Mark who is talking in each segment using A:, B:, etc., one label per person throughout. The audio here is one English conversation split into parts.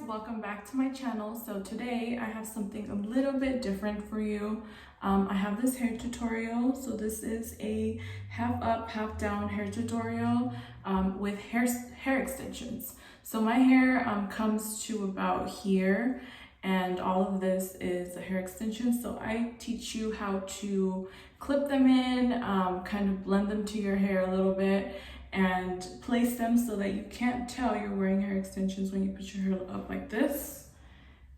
A: welcome back to my channel. So today I have something a little bit different for you. I have this hair tutorial. So this is a half up, half down hair tutorial with hair extensions. So my hair comes to about here, and all of this is the hair extension. So I teach you how to clip them in, kind of blend them to your hair a little bit, and place them so that you can't tell you're wearing hair extensions when you put your hair up like this.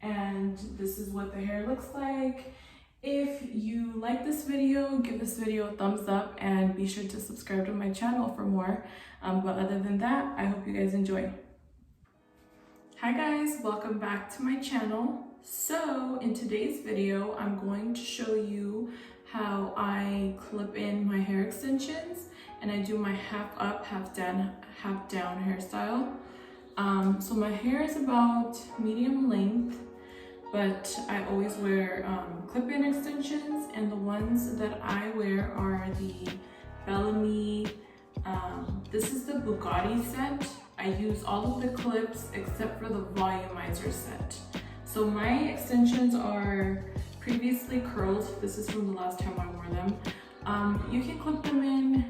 A: And this is what the hair looks like. If you like this video, give this video a thumbs up and be sure to subscribe to my channel for more. But other than that, I hope you guys enjoy. Hi guys, welcome back to my channel. So in today's video, I'm going to show you how I clip in my hair extensions, and I do my half up, half down hairstyle. So my hair is about medium length, but I always wear clip-in extensions, and the ones that I wear are the Bellami. This is the Bugatti set. I use all of the clips except for the volumizer set. So my extensions are previously curled. This is from the last time I wore them. You can clip them in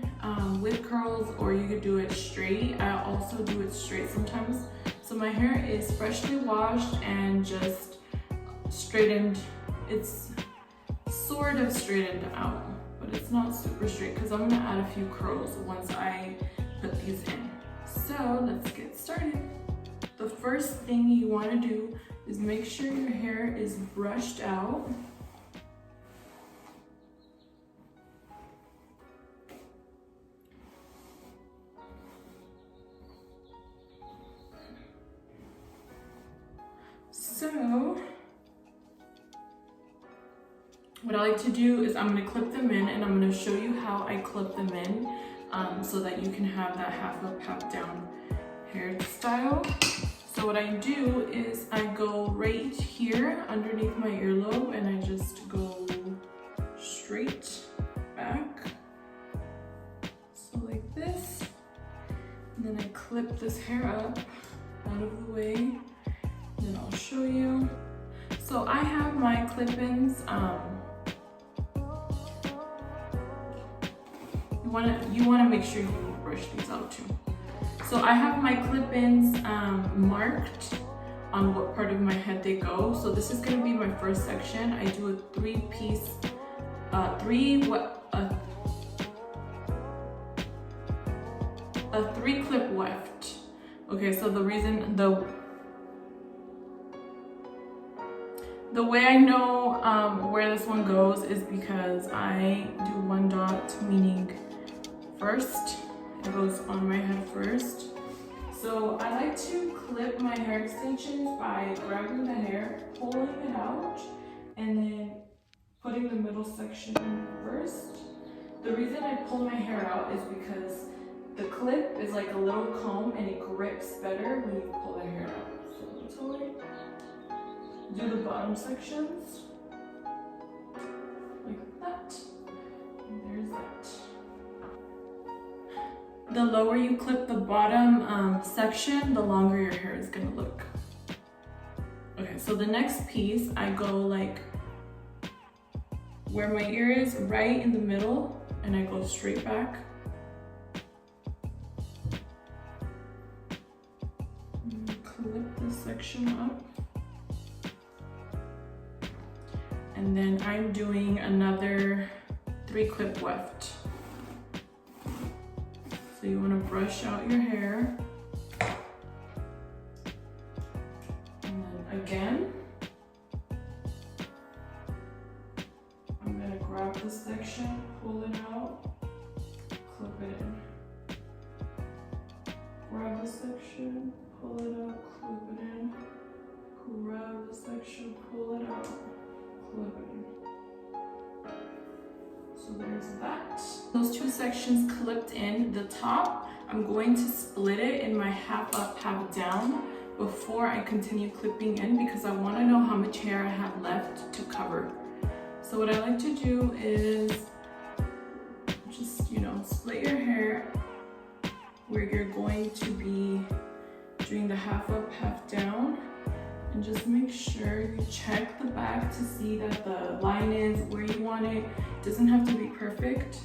A: with curls, or you could do it straight. I also do it straight sometimes. So my hair is freshly washed and just straightened. It's sort of straightened out, but it's not super straight because I'm gonna add a few curls once I put these in. So let's get started. The first thing you want to do is make sure your hair is brushed out. So what I like to do is I'm going to clip them in, and I'm going to show you how I clip them in so that you can have that half up, half down hairstyle. So what I do is I go right here underneath my earlobe, and I just go straight back. So like this. And then I clip this hair up out of the way. Then I'll show you. So I have my clip-ins. You wanna make sure you brush these out too. So I have my clip-ins marked on what part of my head they go. So this is gonna be my first section. I do a three-piece, a three-clip weft. Okay, so the reason, the way I know where this one goes is because I do one dot, meaning first. It goes on my head first. So I like to clip my hair extensions by grabbing the hair, pulling it out, and then putting the middle section in first. The reason I pull my hair out is because the clip is like a little comb and it grips better when you pull the hair out. So until I do the bottom sections like that, and there's that. The lower you clip the bottom section, the longer your hair is gonna look. Okay, so the next piece, I go like where my ear is, right in the middle, and I go straight back. And clip this section up. And then I'm doing another three-clip weft. So you want to brush out your hair. And then again, I'm going to grab this section, pull it out, clip it in. Grab the section, pull it out, clip it in. Grab the section, pull it out, clip it in. So there's that. Those two sections clipped in. The top, I'm going to split it in my half up, half down before I continue clipping in, because I want to know how much hair I have left to cover. So what I like to do is just, split your hair where you're going to be doing the half up, half down. And just make sure you check the back to see that the line is where you want it. It doesn't have to be perfect.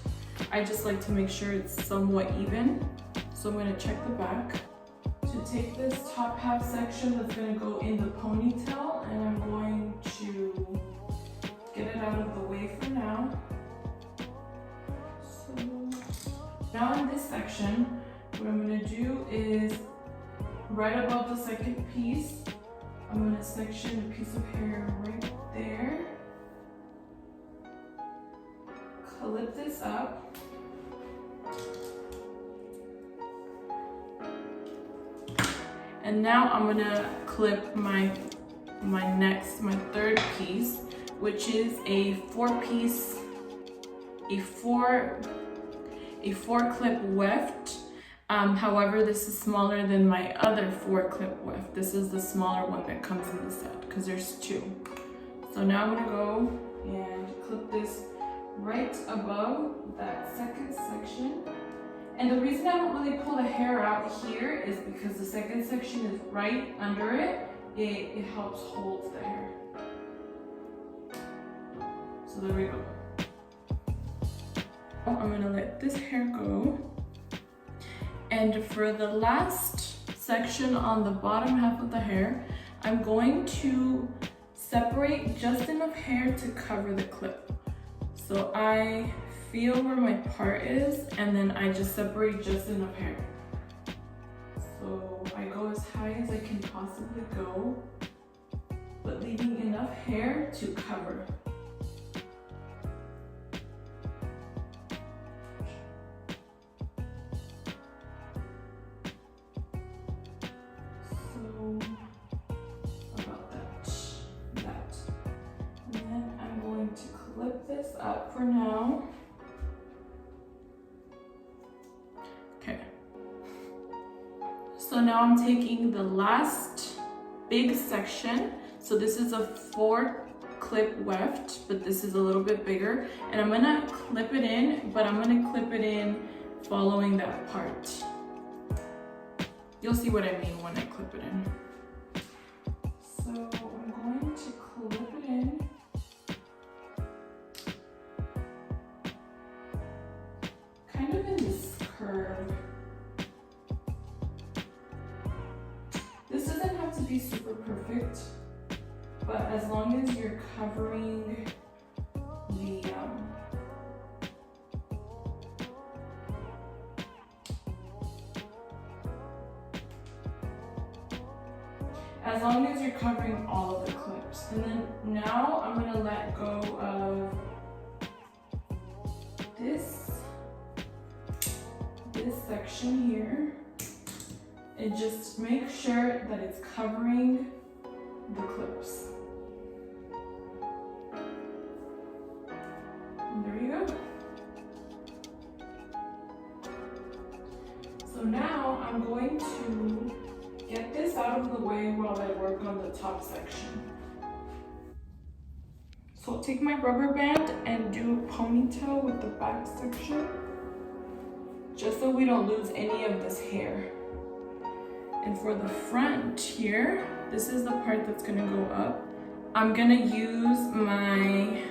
A: I just like to make sure it's somewhat even. So I'm gonna check the back. To take this top half section that's gonna go in the ponytail, and I'm going to get it out of the way for now. So now in this section, what I'm gonna do is right above the second piece, I'm gonna section a piece of hair right there. Clip this up. And now I'm gonna clip my third piece, which is a four clip weft. However, this is smaller than my other 4 clip weft. This is the smaller one that comes in the set because there's 2. So now I'm gonna go and clip this right above that second section. And the reason I don't really pull the hair out here is because the second section is right under it. It helps hold the hair. So there we go. I'm gonna let this hair go. And for the last section on the bottom half of the hair, I'm going to separate just enough hair to cover the clip. So I feel where my part is, and then I just separate just enough hair. So I go as high as I can possibly go, but leaving enough hair to cover. So about that. And then I'm going to clip this up for now. Okay. So now I'm taking the last big section. So this is a 4 clip weft, but this is a little bit bigger. And I'm gonna clip it in, but I'm gonna clip it in following that part. You'll see what I mean when I clip it in. So I'm going to clip it in. Kind of in this curve. This doesn't have to be super perfect, but as long as you're covering the as long as you're covering all of the clips. And then now I'm gonna let go of this section here, and just make sure that it's covering the clips. And there you go. So now I'm going to get this out of the way while I work on the top section. So I'll take my rubber band and do a ponytail with the back section, just so we don't lose any of this hair. And for the front here, this is the part that's gonna go up. I'm gonna use my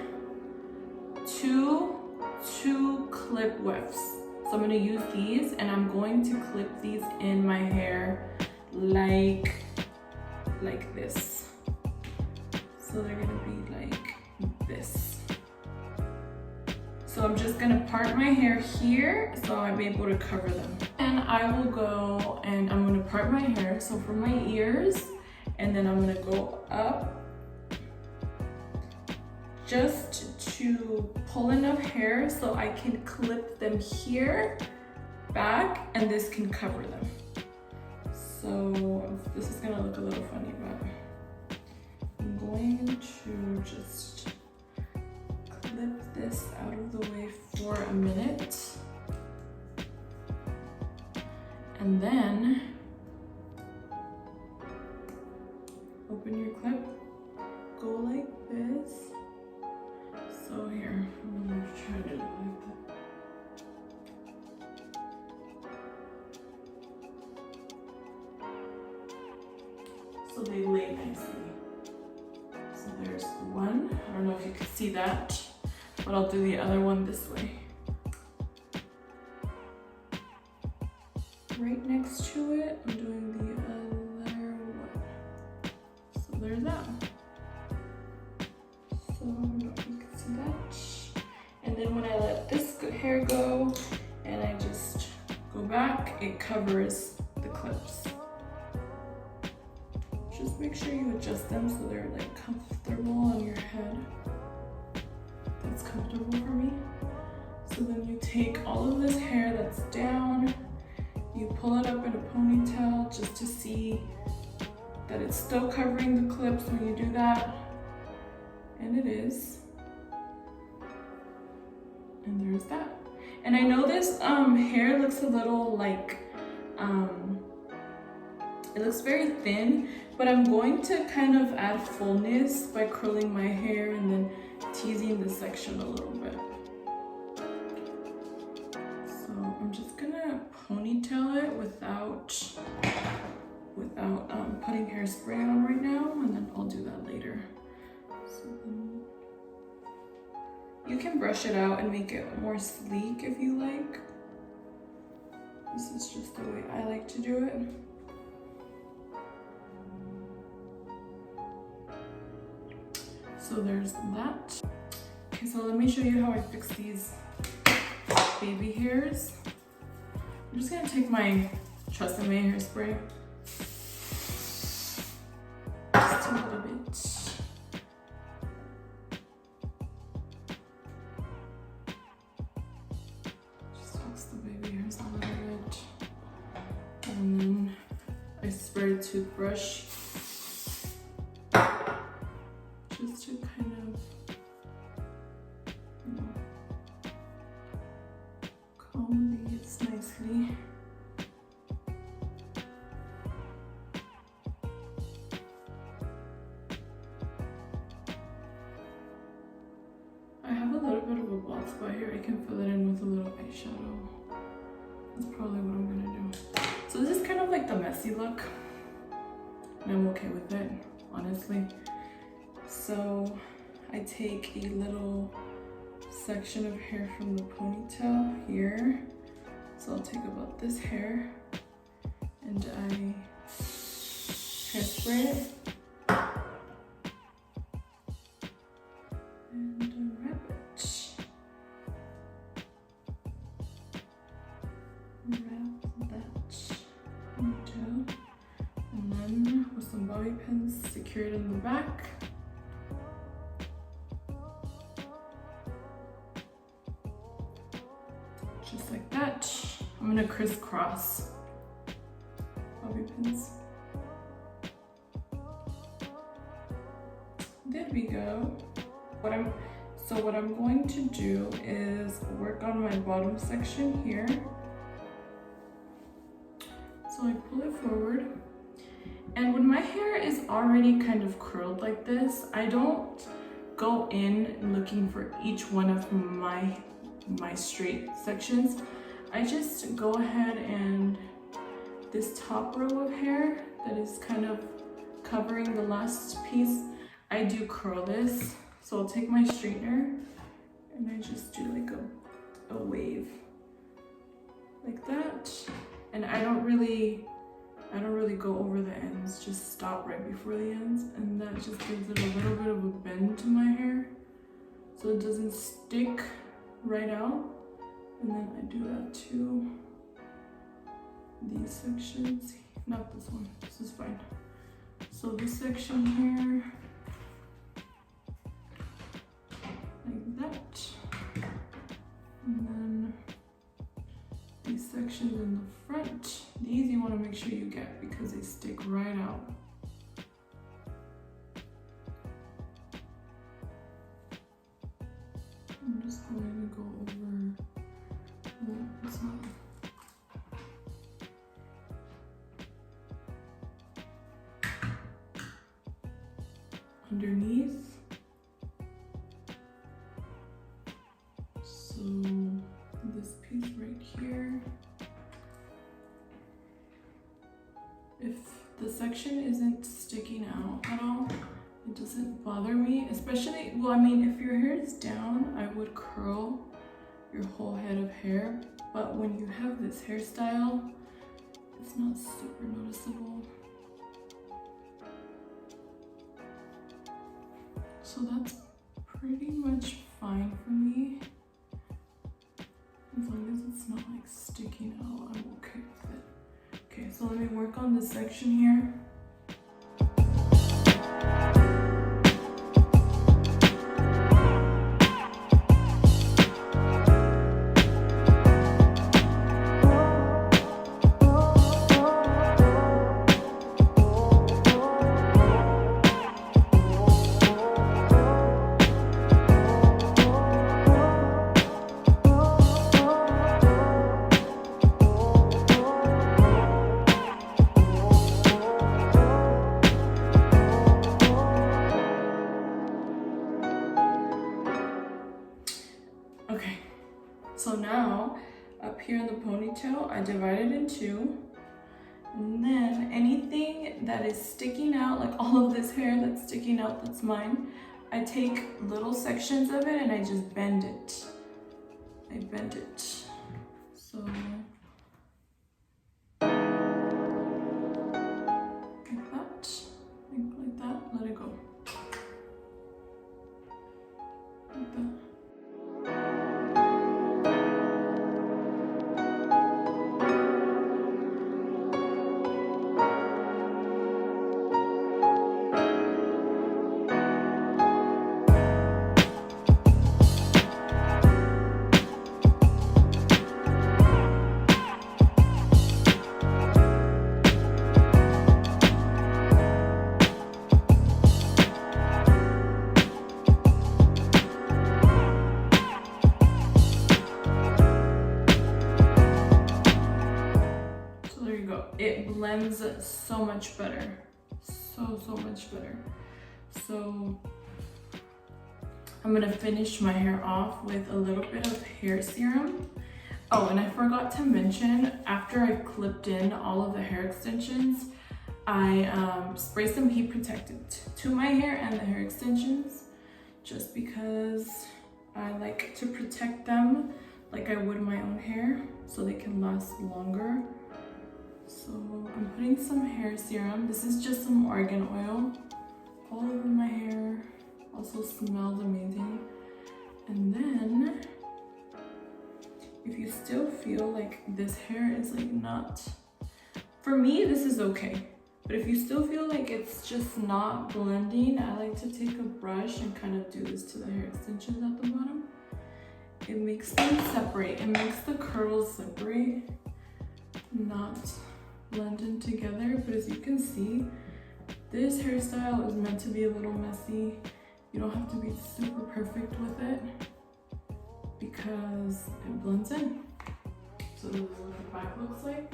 A: two clip wefts. So I'm gonna use these, and I'm going to clip these in my hair like this. So they're gonna be like this. So I'm just gonna part my hair here so I'm able to cover them. And I will go and I'm gonna part my hair, so from my ears, and then I'm gonna go up just to pull enough hair so I can clip them here, back, and this can cover them. So this is gonna look a little funny, but I'm going to just clip this out of the way for a minute. And then open your clip, go like this. So here, I'm gonna try to do it like that. so they lay nicely. So there's one. I don't know if you can see that, but I'll do the other one this way. Right next to it, I'm doing the other one. So there's that. So I don't know if you can see that. And then when I let this hair go and I just go back, it covers the clips. Just make sure you adjust them so they're like comfortable on your head. That's comfortable for me. So then you take all of this hair that's down, you pull it up in a ponytail just to see that it's still covering the clips when you do that. And it is. And there's that. And I know this hair looks a little like, it looks very thin, but I'm going to kind of add fullness by curling my hair and then teasing this section a little bit. So I'm just gonna ponytail it without putting hairspray on right now, and then I'll do that later. So then you can brush it out and make it more sleek if you like. This is just the way I like to do it. So there's that. Okay, so let me show you how I fix these baby hairs. I'm just gonna take my Trust and May hairspray. Just a little bit. Just fix the baby hairs a little bit. And then I spray a toothbrush. Just to kind of, you know, comb these nicely. I have a little bit of a bald spot here. I can fill it in with a little eyeshadow. That's probably what I'm gonna do. So this is kind of like the messy look, and I'm okay with it, honestly. So I take a little section of hair from the ponytail here. So I'll take about this hair and I hairspray it and unwrap it. Wrap that ponytail and then with some bobby pins secure it in the back. Just like that. I'm gonna crisscross bobby pins. There we go. What I'm going to do is work on my bottom section here. So I pull it forward. And when my hair is already kind of curled like this, I don't go in looking for each one of my straight sections. I just go ahead and this top row of hair that is kind of covering the last piece, I do curl this. So I'll take my straightener and I just do like a wave like that. And I don't really go over the ends, just stop right before the ends, and that just gives it a little bit of a bend to my hair so it doesn't stick right out. And then I do that to these sections. Not this one, this is fine. So this section here, like that. And then these sections in the front, these you want to make sure you get because they stick right out. I'm just going to go over that side. Underneath. So this piece right here, if the section isn't sticking out at all. It doesn't bother me, especially, well, I mean, if your hair is down, I would curl your whole head of hair, but when you have this hairstyle, it's not super noticeable. So that's pretty much fine for me. As long as it's not like sticking out, I'm okay with it. Okay, so let me work on this section here. Okay, so now up here in the ponytail, I divide it in two. And then anything that is sticking out, like all of this hair that's sticking out that's mine, I take little sections of it and I just bend it. I bend it. So like that, let it go. Like that. It blends so much better, so much better. So I'm gonna finish my hair off with a little bit of hair serum. Oh, and I forgot to mention, after I clipped in all of the hair extensions, I spray some heat protectant to my hair and the hair extensions, just because I like to protect them like I would my own hair so they can last longer. So I'm putting some hair serum. This is just some argan oil all over my hair. Also smells amazing. And then if you still feel like this hair is like not, for me this is okay, but if you still feel like it's just not blending, I like to take a brush and kind of do this to the hair extensions at the bottom. It makes them separate. It makes the curls separate, not blend in together. But as you can see, this hairstyle is meant to be a little messy. You don't have to be super perfect with it because it blends in. So this is what the back looks like.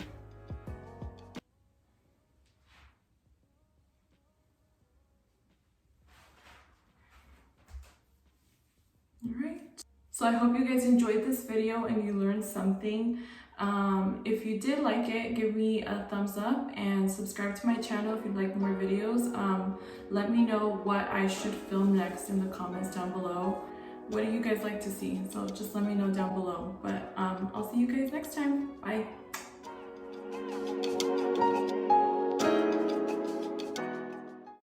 A: Alright, so I hope you guys enjoyed this video and you learned something. If you did like it, give me a thumbs up and subscribe to my channel if you'd like more videos. Let me know what I should film next in the comments down below. What do you guys like to see? So just let me know down below. But I'll see you guys next time. Bye.